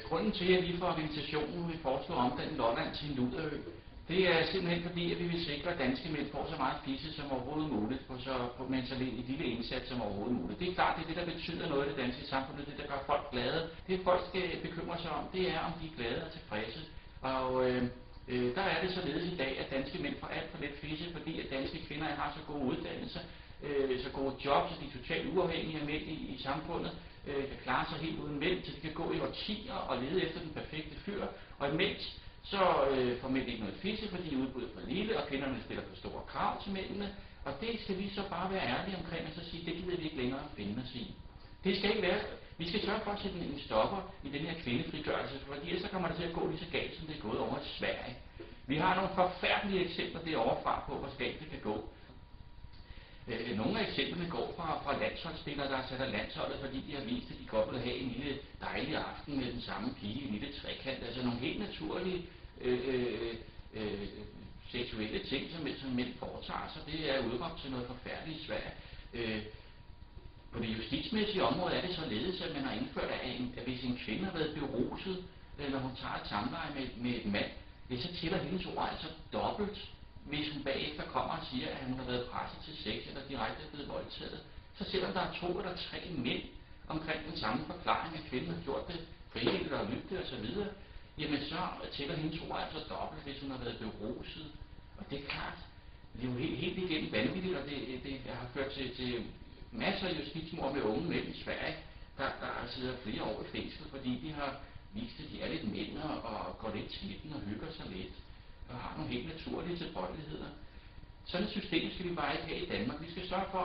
Grunden til, at vi fra organisationen vil foreslå omdanne Lolland til en luderø, det er simpelthen fordi, at vi vil sikre, at danske mænd får så meget fisse som overhovedet muligt, med så lille indsats som overhovedet muligt. Det er klart, det er det, der betyder noget i det danske samfund, det der gør folk glade. Det folk skal bekymre sig om, det er, om de er glade og tilfredse. Og der er det således i dag, at danske mænd får alt for lidt fisse, fordi at danske kvinder har så gode uddannelser, så gode jobs, så de er totalt uafhængige af mænd i samfundet, kan klare sig helt uden mænd, så de kan gå i årtier og lede efter den perfekte fyr. Og imens så får mænd ikke noget fisse, fordi udbuddet er for lille, og kvinderne stiller for store krav til mændene. Og det skal vi så bare være ærlige omkring, og så sige, det gider vi ikke længere finde os i. Det skal ikke være. Vi skal sørge for at sætte en stopper i den her kvindefrigørelse, fordi så kommer det til at gå lige så galt, som det er gået over i Sverige. Vi har nogle forfærdelige eksempler derovre fra på, hvor galt det kan gå. Nogle af eksemplerne går fra landsholdsspillere, der sætter landsholdet, fordi de har vist, at de godt vil have en lille dejlig aften med den samme pige, en lille trekant. Altså nogle helt naturlige seksuelle ting, som mænd foretager sig. Det er udråbt til noget forfærdeligt i Sverige. På det justitsmæssige område er det således, at man har indført, at hvis en kvinde har været beruset, når hun tager et samleje med en mand, så tæller hendes ord altså dobbelt. Hvis hun bagefter kommer og siger, at hun har været presset til sex eller direkte er blevet voldtaget, så selvom der er 2 eller 3 mænd omkring den samme forklaring, at kvinden har gjort det frivilligt og lyttet osv., jamen så tæller hendes ord altså dobbelt, hvis hun har været beruset. Og det er klart, det er jo helt igennem vanvittigt, og det har ført til masser af justitsmord med unge mænd i Sverige, der sidder flere år i fængsel, fordi de har vist, at de er lidt mænd og går lidt til midten og hygger sig lidt og har nogle helt naturlige tilbøjeligheder. Sådan et system skal vi bare ikke have i Danmark. Vi skal sørge for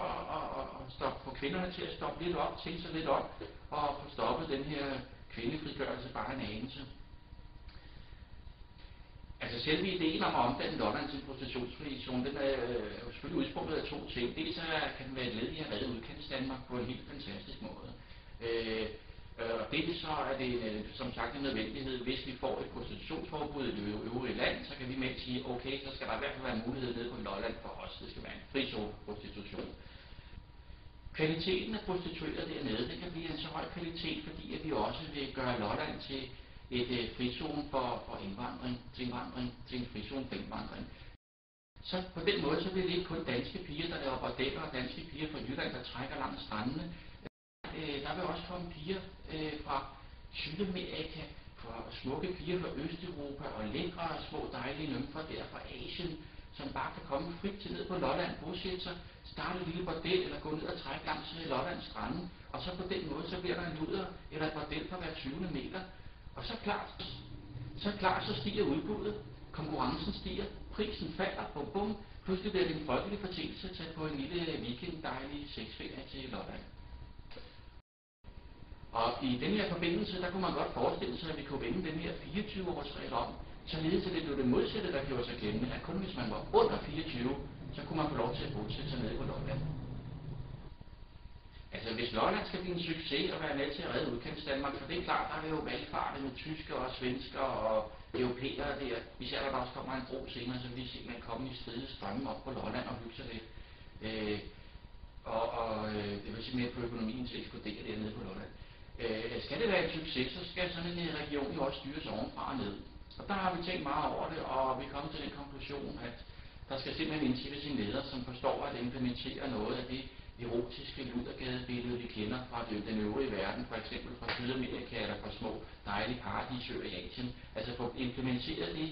at få kvinderne til at stoppe lidt op, tænke sig lidt op og få stoppet den her kvindefrigørelse bare en anelse. Altså selve ideen om at omdanne Lolland til en prostitutionsfri zone, den er jo selvfølgelig udsprunget af 2 ting. Dels kan den være et led i at redde udkantsdanmark på en helt fantastisk måde. Og dels så er det som sagt en nødvendighed. Hvis vi får et prostitutionsforbud i det øvrige land, så kan vi med sige, okay, så skal der i hvert fald være mulighed nede på Lolland for os. Det skal være en fri zone for prostitution. Kvaliteten af prostituerede dernede, det kan blive en så høj kvalitet, fordi at vi også vil gøre Lolland til et frizone for indvandring, til en frizone for indvandring. Så på den måde, så bliver det ikke kun danske piger, der laver bordeller, og danske piger fra Jylland, der trækker langs strandene. Der vil også komme piger fra Sydamerika, fra smukke piger fra Østeuropa og lækre små dejlige nymfer der fra Asien, som bare kan komme frit til ned på Lolland, bosætte sig, starte et lille bordel eller gå ned og trække langs Lollands stranden, og så på den måde, så bliver der en luder eller et bordel for hver 20. meter. Og så klart, så stiger udbuddet, konkurrencen stiger, prisen falder, bum bum, pludselig bliver det en folkelig fortælelse at tage på en lille weekend dejlig sexferie til Lolland. Og i den her forbindelse, der kunne man godt forestille sig, at vi kunne vende den her 24-årsregel om, således at det blev det modsatte, der gjorde sig gældende, at kun hvis man var under 24, så kunne man få lov til at bosætte sig nede på Lolland. Altså hvis Lolland skal blive en succes og være med til at redde udkantsdanmark, for det er klart, der er jo valgfartet med tyskere og svensker og europæere der. Især der også kommer en bro senere, så vil de simpelthen komme i stride strømme op på Lolland og hygge sig lidt. Det vil simpelthen få økonomien til at eksplodere dernede på Lolland. Skal det være en succes, så skal sådan en region jo også styres ovenfra og ned. Og der har vi tænkt meget over det, og vi er kommet til den konklusion, at der skal simpelthen indsættes en leder, som forstår at implementere noget af det erotiske ludergadebillede, vi kender fra den øvrige verden, for eksempel fra Sydamerika eller fra små dejlige paradisøer i Asien. Altså få implementeret det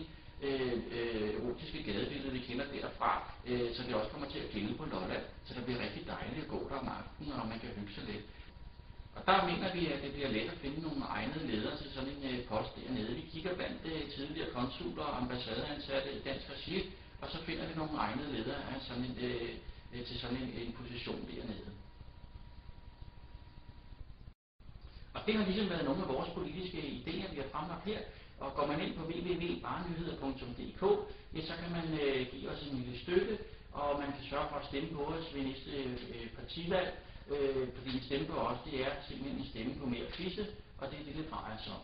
erotiske gadebillede, vi kender derfra, så det også kommer til at gælde på Lolland, så det bliver rigtig dejligt at gå der om aftenen, og man kan hygge sig lidt. Og der mener vi, at det bliver let at finde nogle egnede ledere til sådan en post dernede. Vi kigger blandt tidligere konsuler og ambassadeansatte i dansk regi, og så finder vi nogle egnede ledere af sådan til sådan en position dernede. Og det har ligesom været nogle af vores politiske idéer, vi har fremlagt her. Og går man ind på www.barnenyheder.dk, så kan man give os en lille støtte, og man kan sørge for at stemme på os ved næste partivalg. Fordi en stemme på os, det er simpelthen en stemme på mere fisse, og det er det, det drejer sig om.